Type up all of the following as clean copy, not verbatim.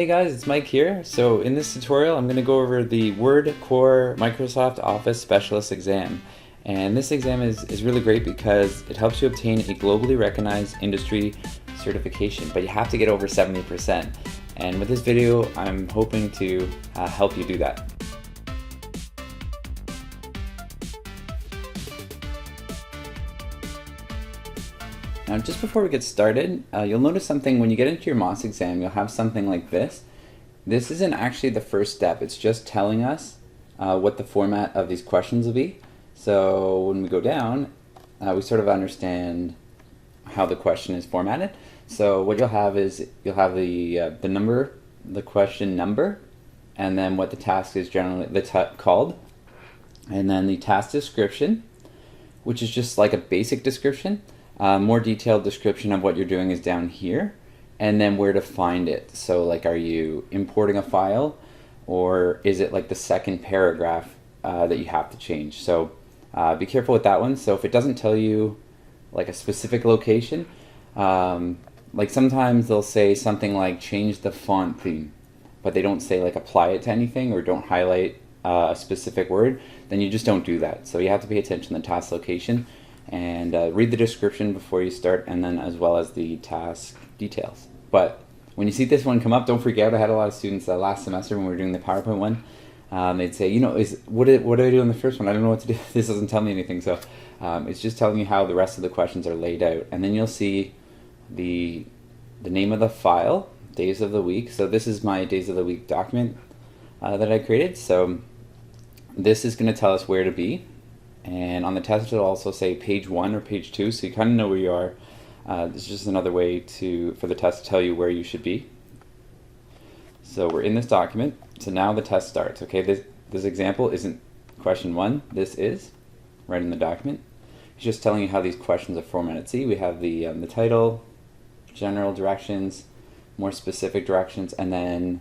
Hey guys, it's Mike here. So in this tutorial, I'm going to go over the Word Core Microsoft Office Specialist exam. And this exam is really great because it helps you obtain a globally recognized industry certification, but you have to get over 70%. And with this video, I'm hoping to help you do that. Now, just before we get started, you'll notice something when you get into your MOS exam. You'll have something like this. This isn't actually the first step. It's just telling us what the format of these questions will be. So when we go down, we sort of understand how the question is formatted. So what you'll have is you'll have the number, the question number, and then what the task is generally called, and then the task description, which is just like a basic description. More detailed description of what you're doing is down here, and then where to find it. So like, are you importing a file, or is it like the second paragraph that you have to change? So be careful with that one. So if it doesn't tell you like a specific location, like sometimes they'll say something like change the font theme, but they don't say like apply it to anything or don't highlight a specific word, then you just don't do that. So you have to pay attention to the task location and read the description before you start, and then as well as the task details. But when you see this one come up, don't freak out. I had a lot of students last semester when we were doing the PowerPoint one. They'd say, you know, what do I do in the first one? I don't know what to do. This doesn't tell me anything. So it's just telling you how the rest of the questions are laid out. And then you'll see the name of the file, days of the week. So this is my days of the week document that I created. So this is going to tell us where to be. And on the test it'll also say page 1 or page 2, so you kind of know where you are. This is just another way for the test to tell you where you should be. So we're in this document, so now the test starts. Okay, this example isn't question 1, this is right in the document. It's just telling you how these questions are formatted. See, we have the title, general directions, more specific directions, and then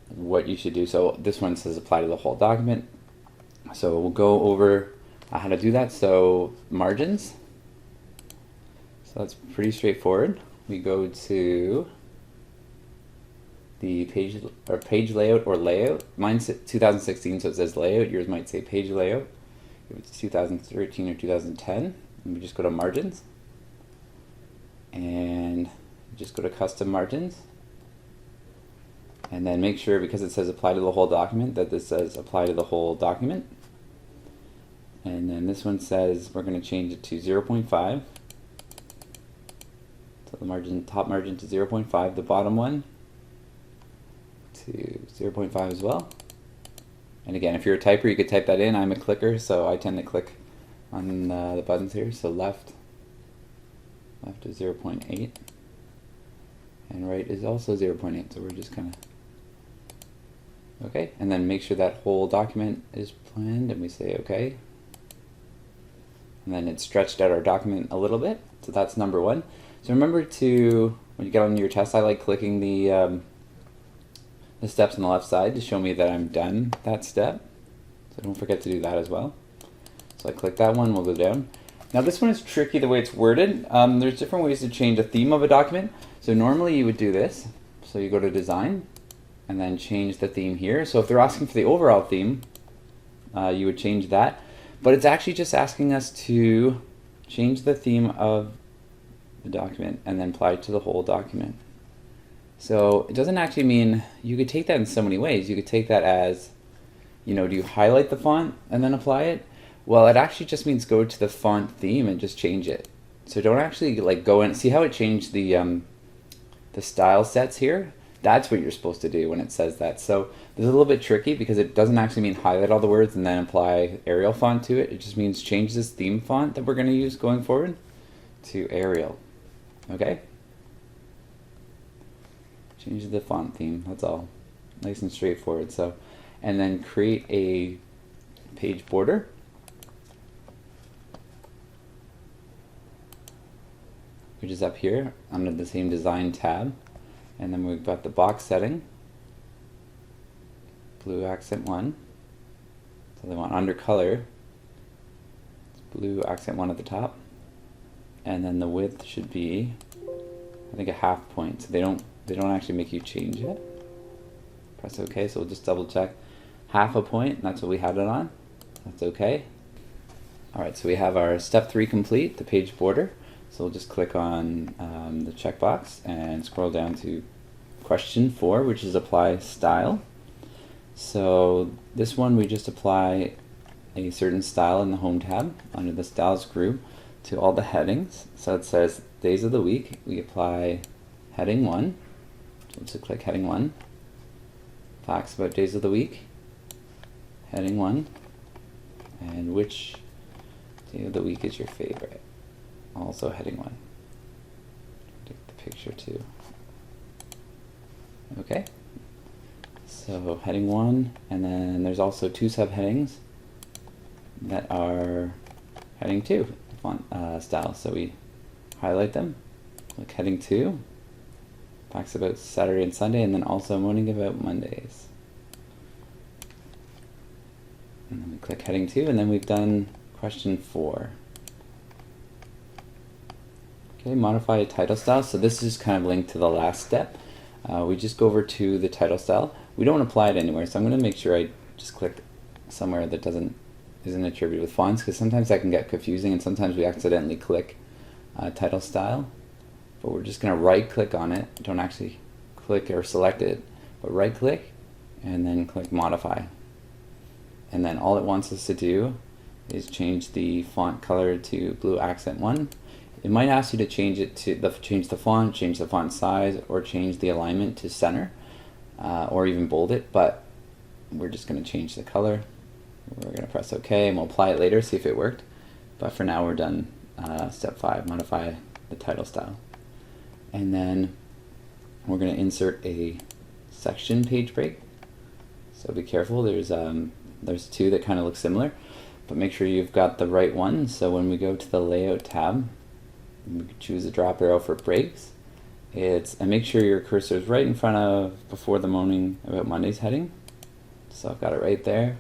what you should do. So this one says apply to the whole document. So we'll go over how to do that. So margins. So that's pretty straightforward. We go to the page layout or layout. Mine's 2016, so it says layout. Yours might say page layout. If it's 2013 or 2010, and we just go to margins, and just go to custom margins, and then make sure, because it says apply to the whole document, that this says apply to the whole document. And then this one says we're going to change it to 0.5. So the top margin to 0.5, the bottom one to 0.5 as well. And again, if you're a typer, you could type that in. I'm a clicker, so I tend to click on the buttons here. So left is 0.8, and right is also 0.8. So we're just kind of okay, and then make sure that whole document is planned, and we say okay. And then it stretched out our document a little bit. So that's number 1. So remember to, when you get on your test, I like clicking the steps on the left side to show me that I'm done that step. So don't forget to do that as well. So I click that one, we'll go down. Now this one is tricky the way it's worded. There's different ways to change the theme of a document. So normally you would do this. So you go to design and then change the theme here. So if they're asking for the overall theme, you would change that. But it's actually just asking us to change the theme of the document and then apply it to the whole document. So it doesn't actually mean, you could take that in so many ways. You could take that as, you know, do you highlight the font and then apply it? Well, it actually just means go to the font theme and just change it. So don't actually like go in, see how it changed the style sets here? That's what you're supposed to do when it says that. So this is a little bit tricky because it doesn't actually mean highlight all the words and then apply Arial font to it. It just means change this theme font that we're going to use going forward to Arial. Okay? Change the font theme, that's all. Nice and straightforward. So, and then create a page border. Which is up here under the same design tab. And then we've got the box setting, blue accent 1. So they want under color, it's blue accent 1 at the top. And then the width should be, I think, a half point. So they don't they don't actually make you change it. Press OK, so we'll just double check. Half a point, and that's what we had it on. That's okay. Alright, so we have our step 3 complete, the page border. So we'll just click on the checkbox and scroll down to question 4, which is apply style. So this one we just apply a certain style in the home tab under the styles group to all the headings. So it says days of the week, we apply heading 1. So let's click heading 1. Facts about days of the week, heading 1, and which day of the week is your favorite? Also heading 1. Take the picture too. Okay. So heading 1, and then there's also 2 subheadings that are heading 2 font style. So we highlight them, click heading 2, facts about Saturday and Sunday, and then also moaning about Mondays. And then we click heading 2, and then we've done question 4. Okay, modify a title style. So this is kind of linked to the last step. We just go over to the title style. We don't apply it anywhere, so I'm going to make sure I just click somewhere that isn't attributed with fonts, because sometimes that can get confusing, and sometimes we accidentally click title style. But we're just going to right click on it. Don't actually click or select it, but right click and then click modify. And then all it wants us to do is change the font color to blue accent 1. It might ask you to change it to change the font size, or change the alignment to center, or even bold it, but we're just going to change the color. We're going to press OK, and we'll apply it later, see if it worked. But for now we're done step 5, modify the title style. And then we're going to insert a section page break. So be careful, there's 2 that kind of look similar, but make sure you've got the right one. So when we go to the layout tab, we can choose a drop arrow for breaks. And make sure your cursor is right in front of before the moaning about Mondays heading. So I've got it right there.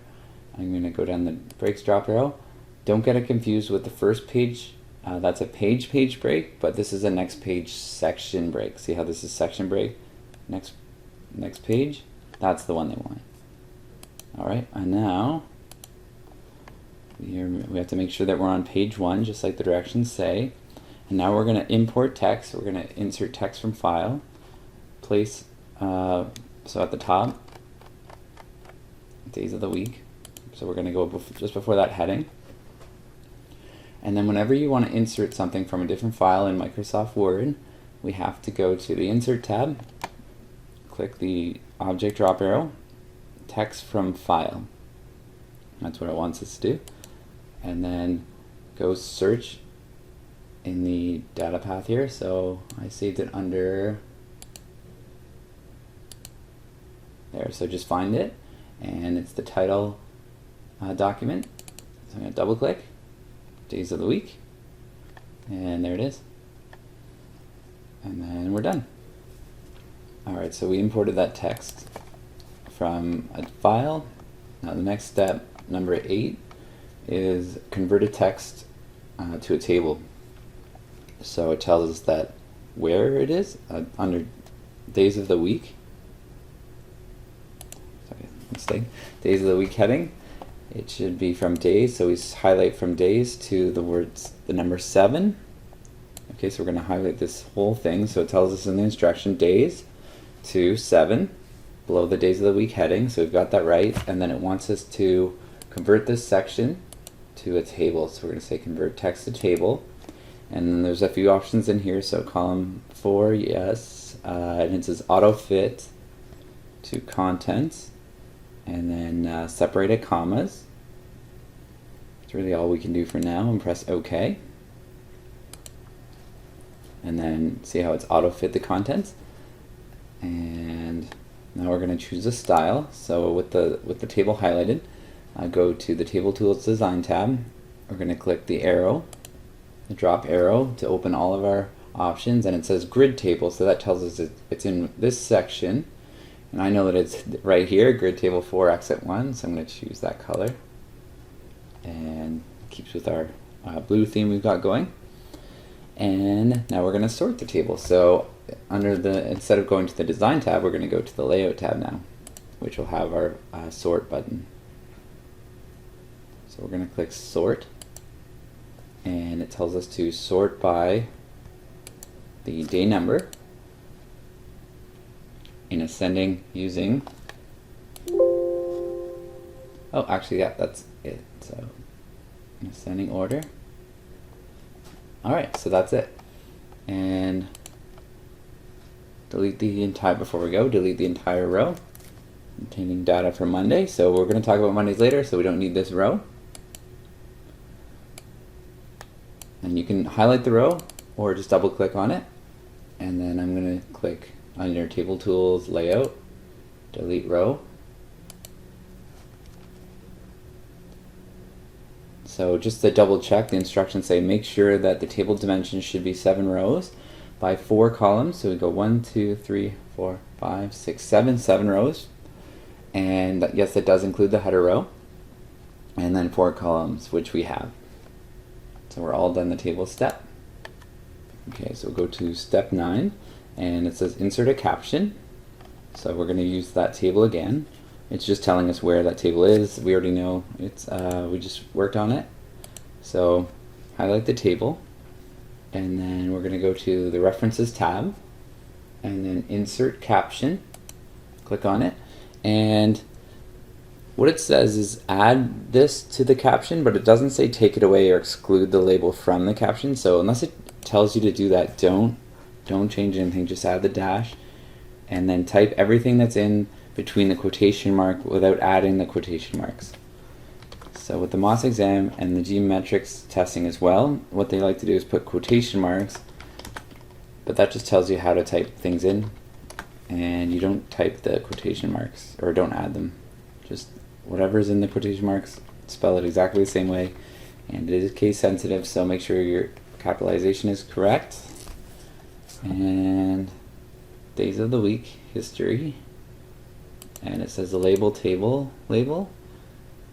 I'm going to go down the breaks drop arrow. Don't get it confused with the first page. That's a page break, but this is a next page section break. See how this is section break? Next page, that's the one they want. Alright, and now we have to make sure that we're on page 1, just like the directions say. And now we're going to import text. We're going to insert text from file, place, so at the top, days of the week. So we're going to go just before that heading. And then whenever you want to insert something from a different file in Microsoft Word, we have to go to the Insert tab, click the object drop arrow, text from file. That's what it wants us to do. And then go search in the data path here. So I saved it under there. So just find it, and it's the title document. So I'm going to double click. Days of the week, and there it is, and then we're done. Alright, so we imported that text from a file. Now the next step, number 8, is convert a text to a table. So it tells us that where it is under days of the week. Sorry, mistake. Days of the week heading. It should be from days, so we highlight from days to the number 7. Okay, so we're going to highlight this whole thing, so it tells us in the instruction days to 7 below the days of the week heading, so we've got that right. And then it wants us to convert this section to a table, so we're going to say convert text to table. And then there's a few options in here, so column 4, yes, and it says auto fit to contents, and then separated commas. That's really all we can do for now, and press OK. And then see how it's auto fit the contents. And now we're going to choose a style. So with the table highlighted, go to the Table Tools Design tab. We're going to click the arrow, the drop arrow, to open all of our options, and it says grid table, so that tells us it's in this section. And I know that it's right here, grid table 4 accent 1, so I'm going to choose that color. And it keeps with our blue theme we've got going. And now we're going to sort the table. So under the, instead of going to the Design tab, we're going to go to the Layout tab now, which will have our Sort button. So we're going to click Sort, and it tells us to sort by the day number in ascending using, oh actually yeah, that's it, so in ascending order. Alright, so that's it. And delete the entire, before we go, delete the entire row containing data for Monday. So we're going to talk about Mondays later, so we don't need this row. And you can highlight the row or just double click on it. And then I'm going to click on your Table Tools, Layout, delete row. So just to double check, the instructions say make sure that the table dimensions should be 7 rows by 4 columns. So we go 1, 2, 3, 4, 5, 6, 7, 7 rows. And yes, that does include the header row. And then 4 columns, which we have. So we're all done the table step. Okay, so we'll go to step 9, and it says insert a caption. So we're going to use that table again. It's just telling us where that table is. We already know it's, we just worked on it. So highlight the table, and then we're going to go to the References tab, and then Insert Caption. Click on it, and what it says is add this to the caption, but it doesn't say take it away or exclude the label from the caption. So unless it tells you to do that, don't change anything. Just add the dash, and then type everything that's in between the quotation mark without adding the quotation marks. So with the MOS exam and the geometrics testing as well, what they like to do is put quotation marks, but that just tells you how to type things in, and you don't type the quotation marks or don't add them. Just whatever's in the quotation marks, spell it exactly the same way, and it is case sensitive, so make sure your capitalization is correct. And days of the week, history, and it says the label table label,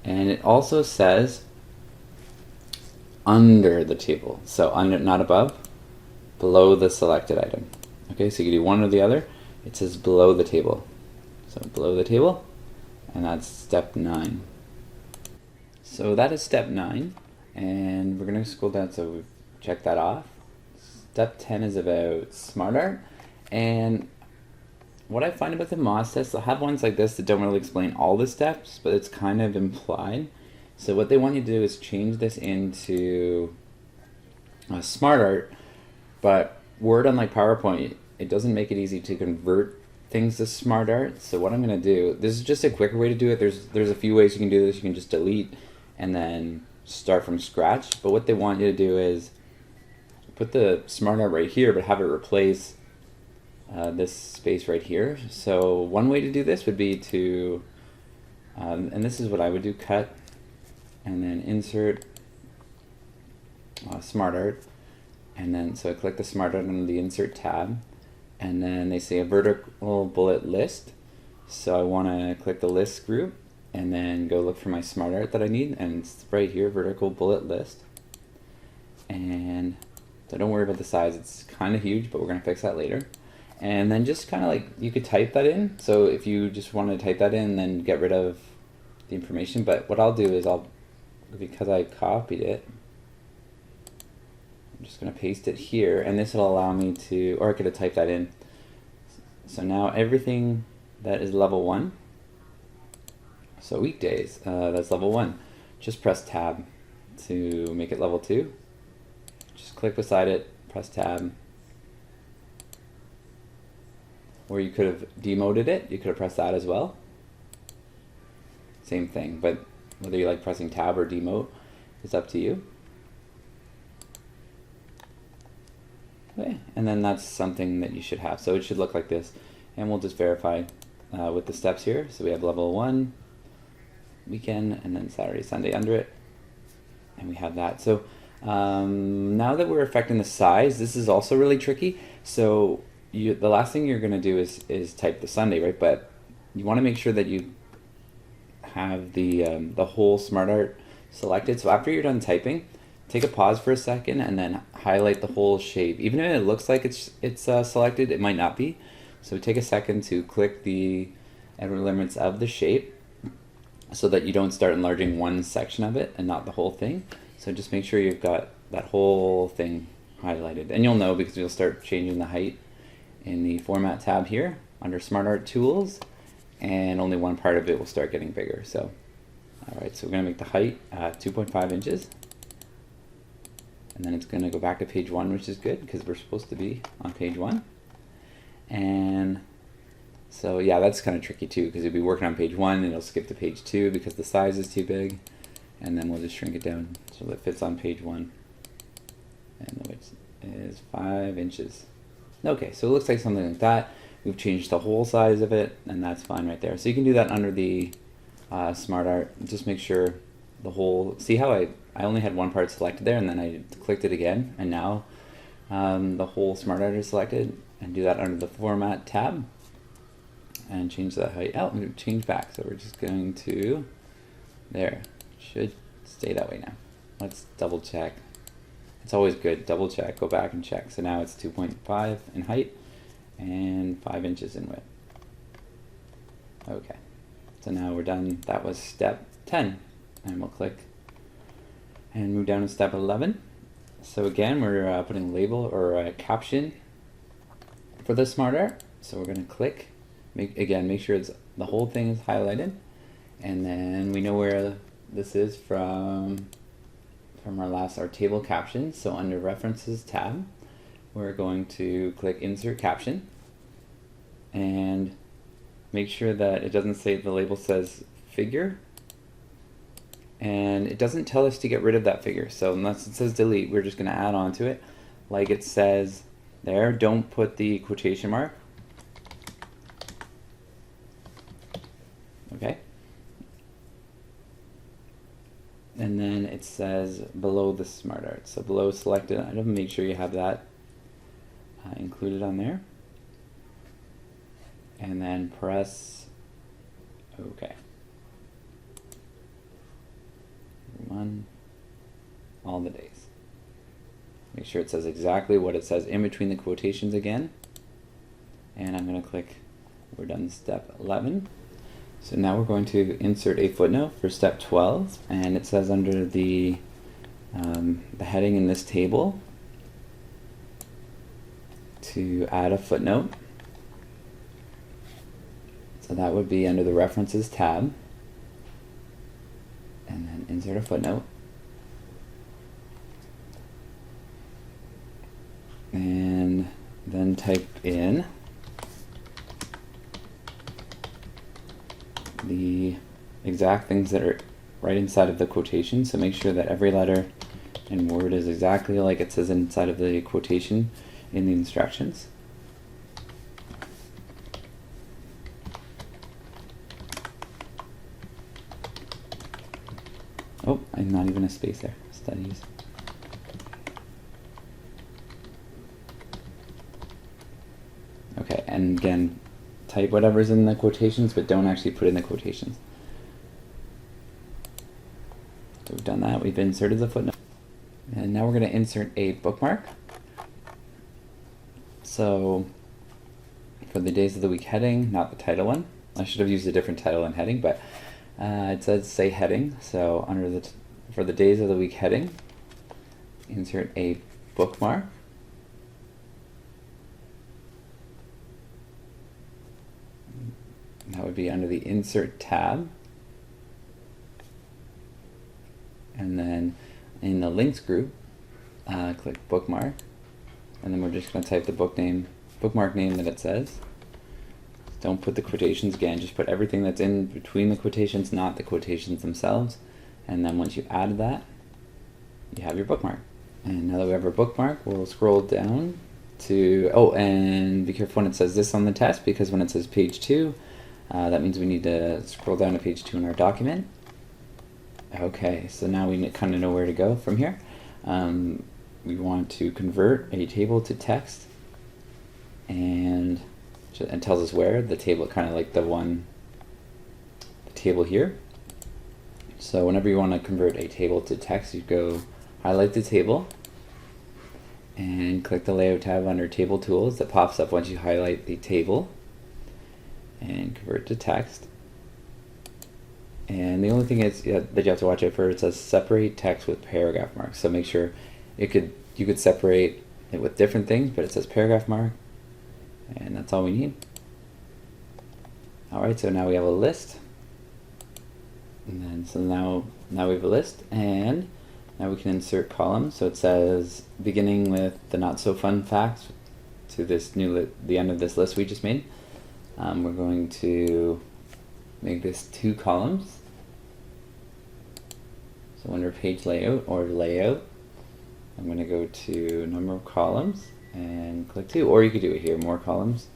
and it also says under the table, so under, not above, below the selected item. Okay, so you can do one or the other. It says below the table, so below the table, and that's step 9. So that is step 9, and we're going to scroll down, so we've checked that off. Step 10 is about SmartArt, and what I find about the MOS tests, they'll have ones like this that don't really explain all the steps, but it's kind of implied. So what they want you to do is change this into SmartArt, but Word, unlike PowerPoint, it doesn't make it easy to convert things to SmartArt. So what I'm going to do, this is just a quicker way to do it. There's a few ways you can do this. You can just delete and then start from scratch. But what they want you to do is put the SmartArt right here, but have it replace this space right here. So one way to do this would be to, and this is what I would do, cut, and then insert SmartArt, and then so I click the SmartArt under the Insert tab, and then they say a vertical bullet list. So I want to click the list group, and then go look for my SmartArt that I need, and it's right here, vertical bullet list. And so don't worry about the size, it's kind of huge, but we're going to fix that later. And then just kind of like, you could type that in. So if you just want to type that in, then get rid of the information. But what I'll do is because I copied it, I'm just going to paste it here, and this will allow me to, or I could have typed that in. So now everything that is level 1, so weekdays, that's level 1. Just press tab to make it level 2. Just click beside it, press tab. Or you could have demoted it, you could have pressed that as well. Same thing, but whether you like pressing tab or demote is up to you. Okay, and then that's something that you should have. So it should look like this, and we'll just verify with the steps here. So we have level 1, weekend, and then Saturday, Sunday under it, and we have that. So now that we're affecting the size, this is also really tricky. So the last thing you're going to do is type the Sunday, right? But you want to make sure that you have the whole SmartArt selected. So after you're done typing, take a pause for a second and then highlight the whole shape. Even if it looks like it's selected, it might not be. So take a second to click the outer limits of the shape so that you don't start enlarging one section of it and not the whole thing. So just make sure you've got that whole thing highlighted. And you'll know because you'll start changing the height in the Format tab here under SmartArt Tools, and only one part of it will start getting bigger. So, alright, so we're going to make the height 2.5 inches. And then it's going to go back to page 1, which is good because we're supposed to be on page 1. And so yeah, that's kind of tricky too because you'll be working on page 1 and it'll skip to page 2 because the size is too big. And then we'll just shrink it down so that it fits on page 1. And the width is 5 inches. Okay, so it looks like something like that. We've changed the whole size of it, and that's fine right there. So you can do that under the SmartArt. Just make sure the whole, see how I only had one part selected there, and then I clicked it again, and now the whole SmartArt is selected. And do that under the Format tab, and change the height. Oh, change back. So we're just going to, there. Should stay that way now. Let's double check. It's always good, double check, go back and check. So now it's 2.5 in height and 5 inches in width. Okay, so now we're done. That was step 10. And we'll click and move down to step 11. So again, we're putting a label or a caption for the SmartArt. So we're going to click, make sure it's the whole thing is highlighted. And then we know where this is from our table captions. So under References tab, we're going to click Insert Caption and make sure that it doesn't say, the label says figure, and it doesn't tell us to get rid of that figure. So unless it says delete, we're just going to add on to it like it says there. Don't put the quotation mark. Okay. And then it says below the SmartArt. So below selected item, make sure you have that included on there. And then press OK. All the days. Make sure it says exactly what it says in between the quotations again. And I'm going to click, we're done step 11. So now we're going to insert a footnote for step 12, and it says under the heading in this table to add a footnote. So that would be under the References tab, and then insert a footnote. And then type in the exact things that are right inside of the quotation. So make sure that every letter in Word is exactly like it says inside of the quotation in the instructions. Oh, and not even a space there. Studies. Okay, and again, type whatever's in the quotations, but don't actually put in the quotations. So we've done that. We've inserted the footnote. And now we're going to insert a bookmark. So for the days of the week heading, not the title one. I should have used a different title and heading, but it says say heading. So under the for the days of the week heading, insert a bookmark. That would be under the Insert tab. And then in the Links group, click Bookmark. And then we're just going to type the bookmark name that it says. Don't put the quotations again, just put everything that's in between the quotations, not the quotations themselves. And then once you add that, you have your bookmark. And now that we have our bookmark, we'll scroll down to, oh, and be careful when it says this on the test, because when it says page 2, that means we need to scroll down to page 2 in our document. Okay, so now we kind of know where to go from here. We want to convert a table to text, and it tells us where. The table, kind of like the table here. So whenever you want to convert a table to text, you go highlight the table, and click the Layout tab under Table Tools that pops up once you highlight the table, and convert to text. And the only thing is that you have to watch out for, it says separate text with paragraph marks. So make sure you could separate it with different things, but it says paragraph mark, and that's all we need. Alright, so now we have a list. And then so now we have a list, and now we can insert columns. So it says beginning with the not so fun facts to this the end of this list we just made. We're going to make this 2 columns. So under page layout or layout, I'm going to go to number of columns and click 2, or you could do it here, more columns,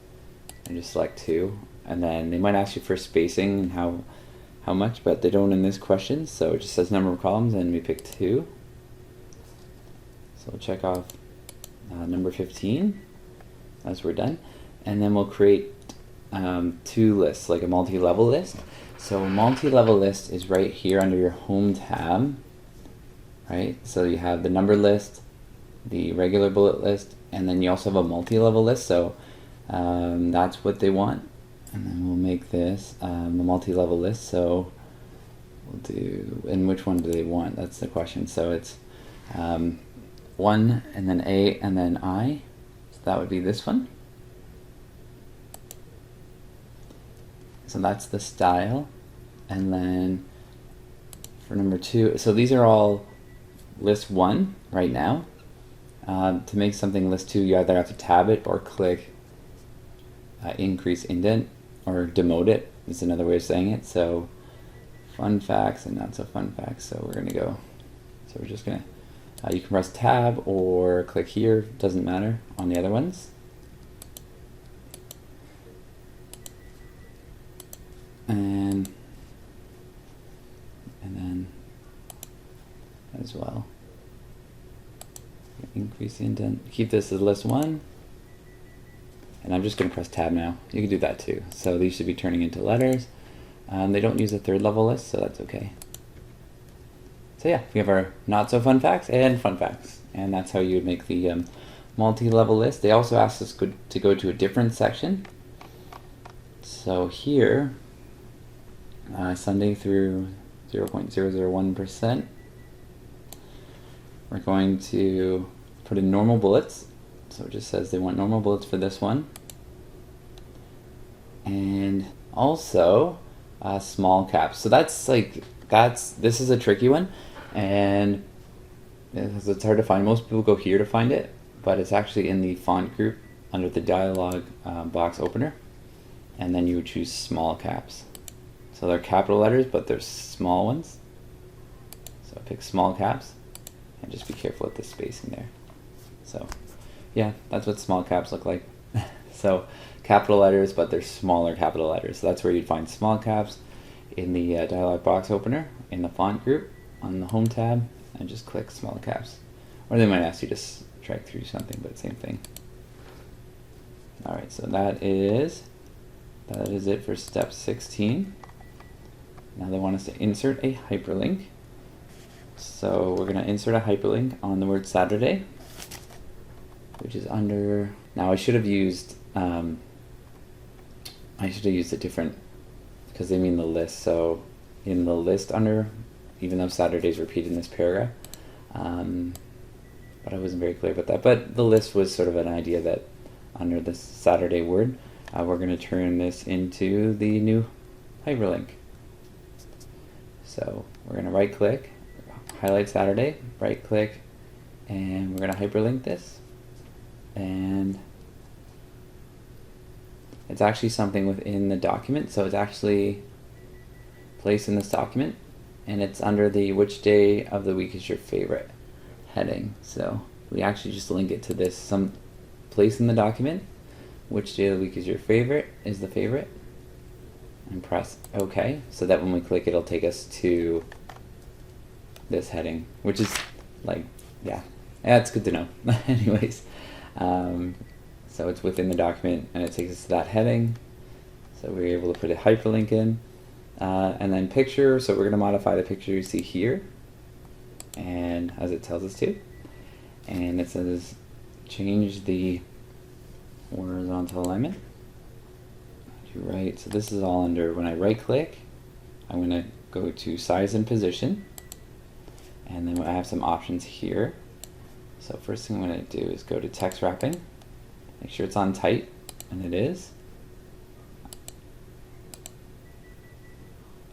and just select 2. And then they might ask you for spacing and how much, but they don't in this question, so it just says number of columns and we pick 2. So we'll check off number 15 as we're done, and then we'll create 2 lists, like a multi-level list. So a multi-level list is right here under your home tab, right? So you have the number list, the regular bullet list, and then you also have a multi-level list. So that's what they want. And then we'll make this the multi-level list. So we'll do, and which one do they want? That's the question. So it's 1 and then A and then I. So that would be this one. So that's the style. And then for number 2, so these are all list 1 right now. To make something list 2, you either have to tab it or click increase indent, or demote it is another way of saying it. So fun facts and not so fun facts. So we're going to go, so we're just going to, you can press tab or click here, doesn't matter on the other ones. And then as well, increase the indent, keep this as list 1. And I'm just going to press tab now. You can do that too. So these should be turning into letters. They don't use a 3rd level list, so that's okay. So yeah, we have our not so fun facts and fun facts. And that's how you would make the multi-level list. They also asked us to go to a different section. So here, Sunday through 0.001%, we're going to put in normal bullets. So it just says they want normal bullets for this one. And also small caps. So this is a tricky one, and it's hard to find. Most people go here to find it, but it's actually in the font group under the dialog box opener, and then you would choose small caps. So they're capital letters, but they're small ones. So pick small caps, and just be careful with the spacing there. So yeah, that's what small caps look like. So capital letters, but they're smaller capital letters. So that's where you'd find small caps in the dialog box opener, in the font group, on the home tab, and just click small caps. Or they might ask you to drag through something, but same thing. Alright, so that is it for step 16. Now they want us to insert a hyperlink. So we're going to insert a hyperlink on the word Saturday, which is under, now I should have used a different, because they mean the list. So in the list under, even though Saturday is repeated in this paragraph, but I wasn't very clear about that. But the list was sort of an idea that under this Saturday word, we're going to turn this into the new hyperlink. So we're going to right click, highlight Saturday, right click, and we're going to hyperlink this. And it's actually something within the document, so it's actually placed in this document, and it's under the which day of the week is your favorite heading. So we actually just link it to this, some place in the document, which day of the week is your favorite, is the favorite, and press OK, so that when we click it'll take us to this heading, which is like, yeah, it's good to know. Anyways, so it's within the document and it takes us to that heading, so we're able to put a hyperlink in, and then picture, so we're going to modify the picture you see here. and as it tells us to, and it says change the horizontal alignment to right. So this is all under, when I right click, I'm going to go to size and position, and then I have some options here. So first thing I'm going to do is go to text wrapping, make sure it's on tight, and it is.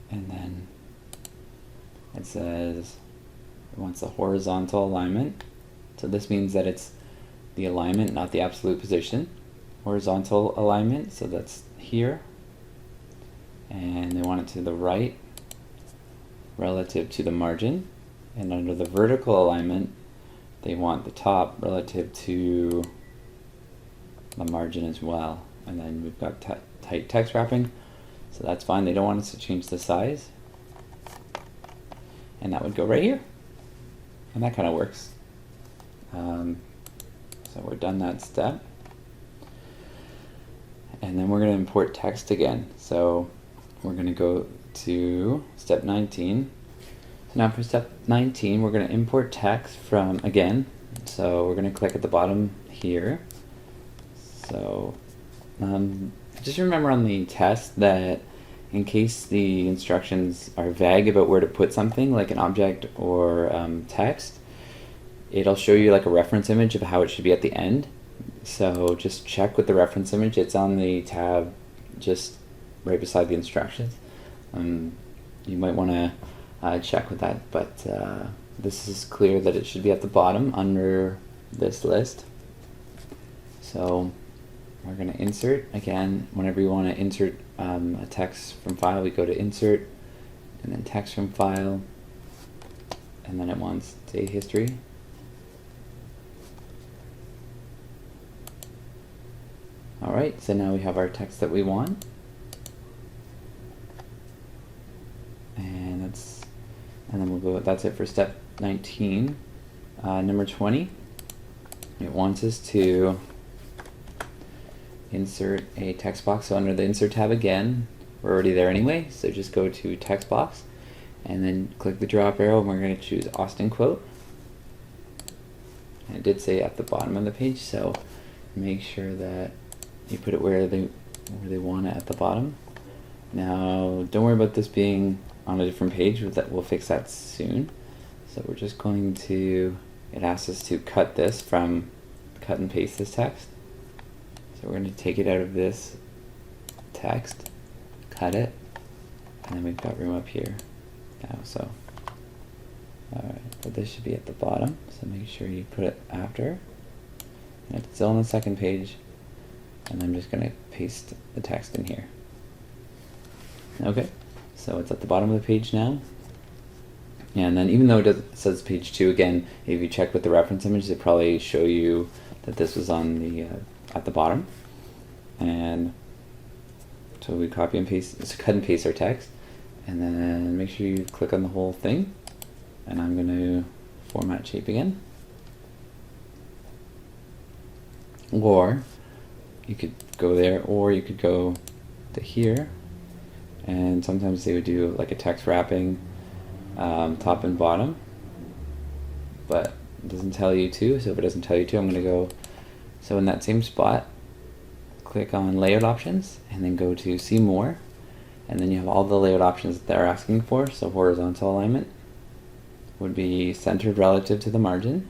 And then it says it wants the horizontal alignment. So this means that it's the alignment, not the absolute position. Horizontal alignment, so that's here. And they want it to the right relative to the margin. And under the vertical alignment, they want the top relative to the margin as well. And then we've got tight text wrapping, so that's fine. They don't want us to change the size. And that would go right here. And that kind of works. So we're done that step. And then we're going to import text again. So we're going to go to step 19. So now for step 19, we're going to import text from, again, so we're going to click at the bottom here. So just remember on the test that in case the instructions are vague about where to put something, like an object or text, it'll show you like a reference image of how it should be at the end. So just check with the reference image. It's on the tab just right beside the instructions. You might want to check with that, but this is clear that it should be at the bottom under this list. So we're going to insert. Again, whenever you want to insert a text from file, we go to insert and then text from file, and then it wants day history. Alright, so now we have our text that we want. And then we'll go, that's it for step 19. Number 20, it wants us to insert a text box. So under the insert tab again, we're already there anyway, so just go to text box and then click the drop arrow, and we're going to choose Austin quote. And it did say at the bottom of the page, so make sure that you put it where they want it at the bottom. Now don't worry about this being on a different page, we'll fix that soon. So we're just going to, it asks us to cut and paste this text. So we're going to take it out of this text, cut it, and then we've got room up here now. So alright, but this should be at the bottom, so make sure you put it after. And it's still on the second page, and I'm just going to paste the text in here. Okay, so it's at the bottom of the page now. And then even though it says page 2 again, if you check with the reference image, they probably show you that this was on the at the bottom. And so we copy and paste, so cut and paste our text, and then make sure you click on the whole thing. And I'm going to format shape again. Or you could go there, or you could go to here, and sometimes they would do like a text wrapping top and bottom, but it doesn't tell you to. So if it doesn't tell you to, I'm going to go, so in that same spot, click on layout options and then go to see more, and then you have all the layout options that they're asking for. So horizontal alignment would be centered relative to the margin,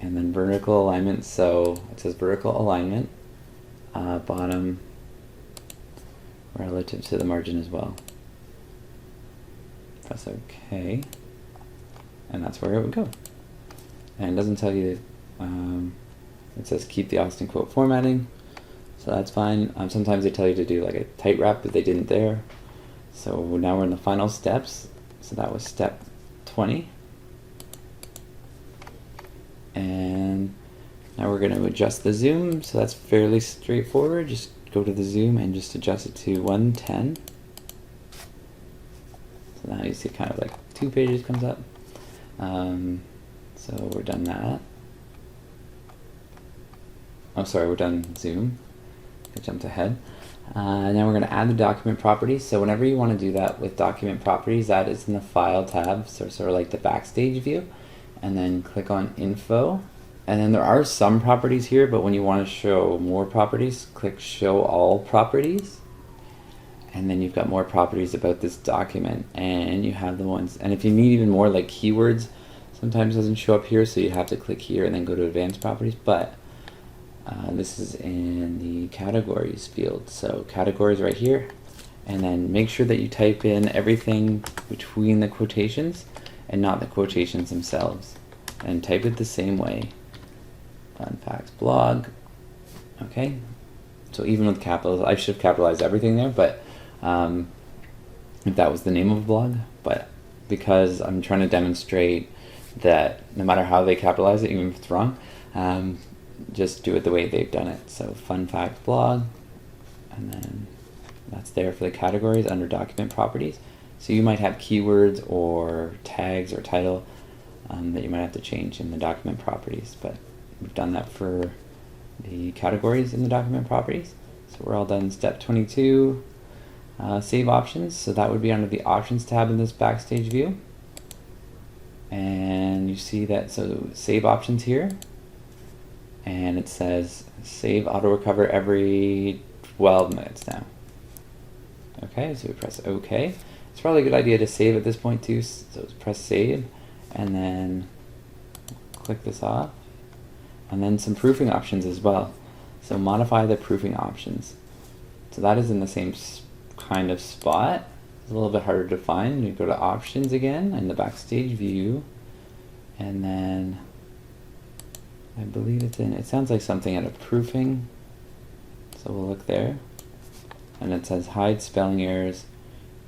and then vertical alignment, so it says vertical alignment, bottom relative to the margin as well. Press OK, and that's where it would go. And it doesn't tell you, it says keep the Austin quote formatting, so that's fine. Sometimes they tell you to do like a tight wrap, but they didn't there. So now we're in the final steps. So that was step 20. And now we're going to adjust the zoom, so that's fairly straightforward. Just go to the zoom and just adjust it to 110. So now you see kind of like 2 pages comes up. So we're done that. Oh, sorry, we're done zoom. I jumped ahead. Now we're going to add the document properties. So whenever you want to do that with document properties, that is in the File tab, so sort of like the Backstage view. And then click on Info. And then there are some properties here, but when you want to show more properties, click Show All Properties. And then you've got more properties about this document, and you have the ones. And if you need even more, like keywords, sometimes doesn't show up here, so you have to click here and then go to Advanced Properties. But this is in the Categories field. So Categories right here, and then make sure that you type in everything between the quotations and not the quotations themselves. And type it the same way. Fun Facts Blog. Okay. So even with capitals, I should have capitalized everything there, but if that was the name of a blog, but because I'm trying to demonstrate that no matter how they capitalize it, even if it's wrong, just do it the way they've done it. So Fun Fact Blog, and then that's there for the categories under document properties. So you might have keywords or tags or title that you might have to change in the document properties, but we've done that for the categories in the document properties. So we're all done. Step 22, save options. So that would be under the options tab in this Backstage view. And you see that, so save options here. And it says save auto recover every 12 minutes now. Okay, so we press OK. It's probably a good idea to save at this point too. So press save and then click this off. And then some proofing options as well. So modify the proofing options. So that is in the same kind of spot. It's a little bit harder to find. You go to options again in the Backstage view, and then I believe it's in, it sounds like something out of proofing. So we'll look there. And it says hide spelling errors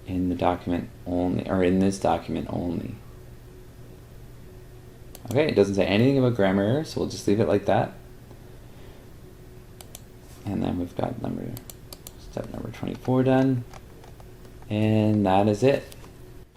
in the document only, or in this document only. Okay, it doesn't say anything about grammar errors, so we'll just leave it like that. And then we've got step number 24 done. And that is it.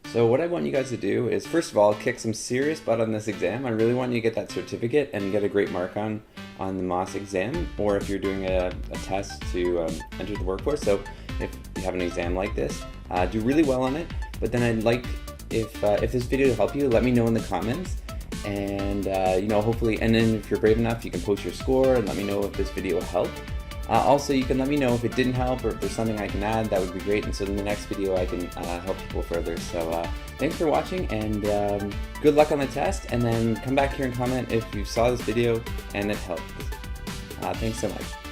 So what I want you guys to do is, first of all, kick some serious butt on this exam. I really want you to get that certificate and get a great mark on the MOS exam, or if you're doing a test to enter the workforce. So if you have an exam like this, do really well on it. But then I'd like, if this video will help you, let me know in the comments. And you know, hopefully, and then if you're brave enough, you can post your score and let me know if this video helped. Also, you can let me know if it didn't help or if there's something I can add. That would be great. And so in the next video, I can help people further. So thanks for watching, and good luck on the test. And then come back here and comment if you saw this video and it helped. Thanks so much.